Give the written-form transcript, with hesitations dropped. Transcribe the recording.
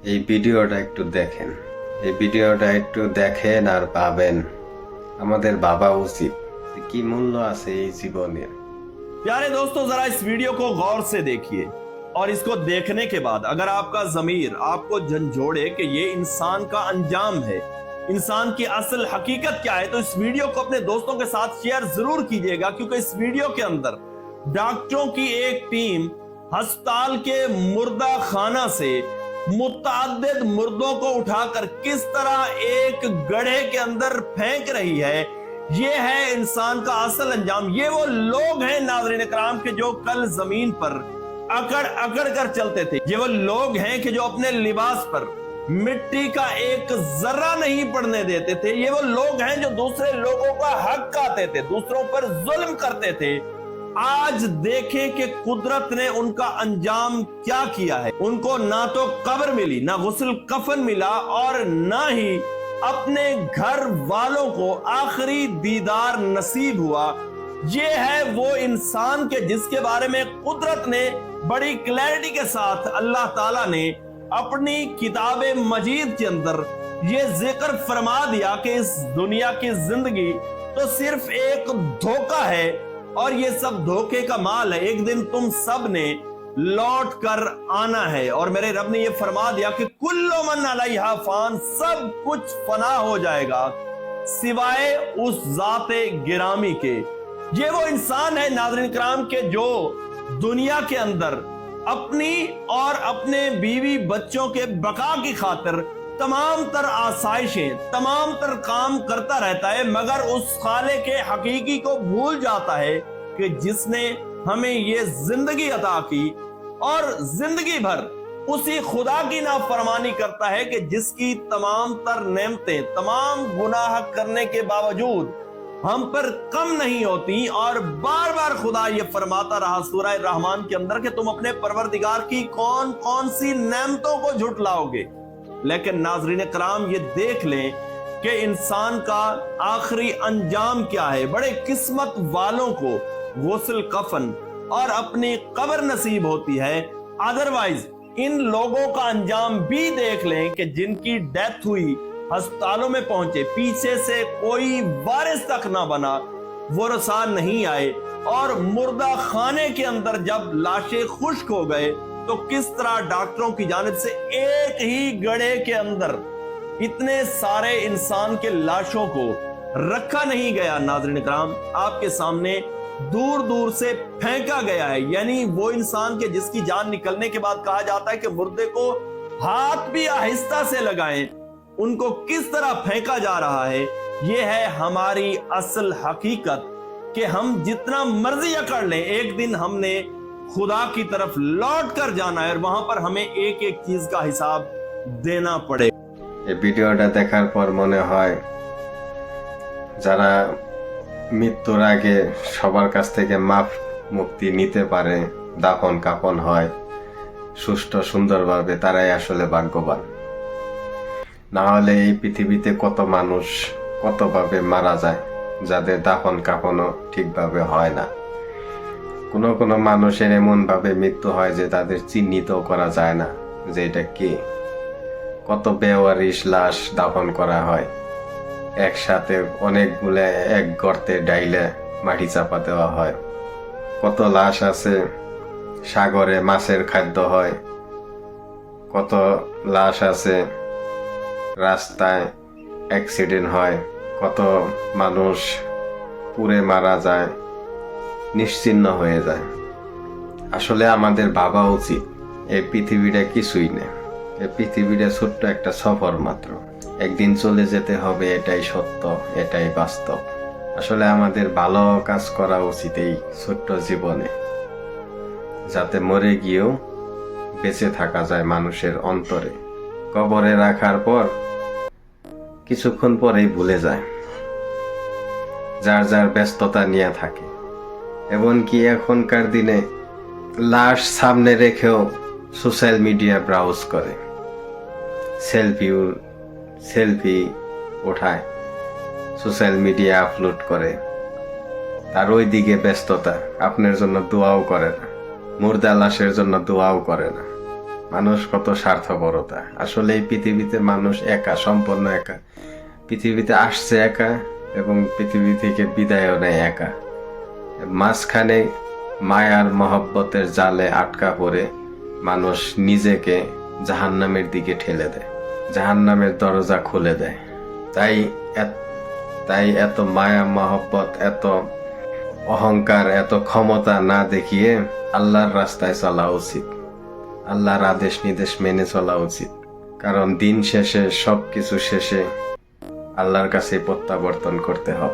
এই ভিডিওটা একটু দেখেন, এই ভিডিওটা একটু দেখেন আর পাবেন আমাদের ভাবা উচিত কি মূল্য আছে এই জীবনের। प्यारे दोस्तों, जरा इस वीडियो को गौर से देखिए और इसको देखने के बाद अगर आपका ज़मीर आपको झंझोड़े कि ये इंसान का अंजाम है, इंसान की असल हकीकत क्या है, तो इस वीडियो को अपने दोस्तों के साथ शेयर जरूर कीजिएगा, क्योंकि इस वीडियो के अंदर डॉक्टरों की एक टीम अस्पताल के मुर्दा खाना से मुतअद्दिद मुर्दों को उठाकर किस तरह एक गड्ढे के अंदर फेंक रही है। ये है इंसान का असल अंजाम। ये वो लोग हैं नाज़रीन इकराम के जो कल जमीन पर अकड़ अकड़ कर चलते थे। ये वो लोग हैं कि जो अपने लिबास पर मिट्टी का एक जर्रा नहीं पड़ने देते थे। ये वो लोग हैं जो दूसरे लोगों का हक खाते थे, दूसरों पर जुल्म करते थे। आज देखें कि कुदरत ने उनका अंजाम क्या किया है। उनको ना तो कब्र मिली, ना गुस्ल कफन मिला, और ना ही अपने घर वालों को आखिरी दीदार नसीब हुआ। ये है वो इंसान के जिसके बारे में कुदरत ने बड़ी क्लैरिटी के साथ अल्लाह ताला ने अपनी किताब मजीद के अंदर ये जिक्र फरमा दिया कि इस दुनिया की जिंदगी तो सिर्फ एक धोखा है और ये सब धोखे का माल है। एक दिन तुम सब ने लौट कर आना है। और मेरे रब ने ये फरमा दिया कि कुल्लु मन अलैहा फान, सब कुछ फना हो जाएगा सिवाय उस जाते गिरामी के। ये वो इंसान है नाज़रीन किराम के जो दुनिया के अंदर अपनी और अपने बीवी बच्चों के बका की खातिर तमाम तर आसाइशें, तमाम तर काम करता रहता है, मगर उस खाले के हकीकी को भूल जाता है कि जिसने हमें ये जिंदगी अता की, और जिंदगी भर उसी खुदा की नाफरमानी करता है कि जिसकी तमाम तर नेमतें तमाम गुनाह करने के बावजूद हम पर कम नहीं होती। और बार बार खुदा ये फरमाता रहा सूरह रहमान के अंदर कि तुम अपने परवरदिगार की कौन कौन सी नेमतों को झुटलाओगे। लेकिन नाज़रीन कराम, ये देख लें कि इंसान का आखिरी अंजाम क्या है। बड़े किस्मत वालों को गुस्ल कफन और अपनी कब्र नसीब होती है। अदरवाइज इन लोगों का अंजाम भी देख लें कि जिनकी डेथ हुई, अस्पतालों में पहुंचे, पीछे से कोई वारिस तक ना बना, वो रसा नहीं आए, और मुर्दा खाने के अंदर जब लाशें खुश्क हो गए तो किस तरह डॉक्टरों की जानिब से एक ही गड्ढे के अंदर इतने सारे इंसान के लाशों को रखा नहीं गया। नाज़रीन इकराम, आपके सामने दूर दूर से फेंका गया है। यानी वो इंसान के जिसकी जान निकलने के बाद कहा जाता है कि मुर्दे को हाथ भी आहिस्ता से लगाएं, उनको किस तरह फेंका जा रहा है। ये है हमारी असल हकीकत कि हम जितना मर्जी अकड़ लें, एक दिन हमने खुदा की तरफ लौट कर जाना है और वहां पर हमें एक एक चीज का हिसाब देना पड़े। এই ভিডিওটা দেখার পর মনে হয় যারা মৃত্যুর আগে সবার কাছ থেকে মাফ মুক্তি নিতে পারে, দাফন কাফন হয় সুষ্ঠু সুন্দরভাবে, তারাই আসলে ভাগ্যবান। না হলে এই পৃথিবীতে কত মানুষ কতভাবে মারা যায় যাদের দাফন কাফনও ঠিকভাবে হয় না। কোনো কোনো মানুষের এমন ভাবে মৃত্যু হয় যে তাদের চিহ্নিত করা যায় না যে এটা কে। কত বেওয়ারিশ লাশ দাফন করা হয়, একসাথে অনেকগুলো এক গর্তে ডাইলে মাটি চাপা দেওয়া হয়। কত লাশ আছে সাগরে মাছের খাদ্য হয়, কত লাশ আছে রাস্তায় অ্যাক্সিডেন্ট হয়, কত মানুষ পুড়ে মারা যায়, নিশ্চিহ্ন হয়ে যায়। আসলে আমাদের ভাবা উচিত এই পৃথিবীটা কিছুই না, এই পৃথিবীটা ছোট্ট একটা সফর মাত্র। একদিন চলে যেতে হবে, এটাই সত্য, এটাই বাস্তব। আসলে আমাদের ভালো কাজ করা উচিত এই ছোট্ট জীবনে, যাতে মরে গিয়েও বেঁচে থাকা যায় মানুষের অন্তরে। কবরে রাখার পর কিছুক্ষণ পরেই ভুলে যায়, যার যার ব্যস্ততা নিয়ে থাকে। এমনকি এখনকার দিনে লাশ সামনে রেখেও সোশ্যাল মিডিয়া ব্রাউজ করে, সেলফি ওঠায়, সোশ্যাল মিডিয়া আপলোড করে, তার ওই দিকে ব্যস্ততা। আপনার জন্য দোয়াও করে না, মুর্দা লাশের জন্য দোয়াও করে না। মানুষ কত স্বার্থপরতা। আসলে এই পৃথিবীতে মানুষ একা, সম্পূর্ণ একা। পৃথিবীতে আসছে একা এবং পৃথিবী থেকে বিদায়ও নেয় একা। মাঝখানে মায়ার মহব্বতের জালে আটকা পড়ে মানুষ নিজেকে জাহান্নামের দিকে ঠেলে দেয়, জাহান্নামের দরজা খুলে দেয়। তাই এত মায়া মহব্বত, এত অহংকার, এত ক্ষমতা না দেখিয়ে আল্লাহর রাস্তায় চলা উচিত, আল্লাহর আদেশ নির্দেশ মেনে চলা উচিত। কারণ দিন শেষে, সবকিছু শেষে আল্লাহর কাছে প্রত্যাবর্তন করতে হবে।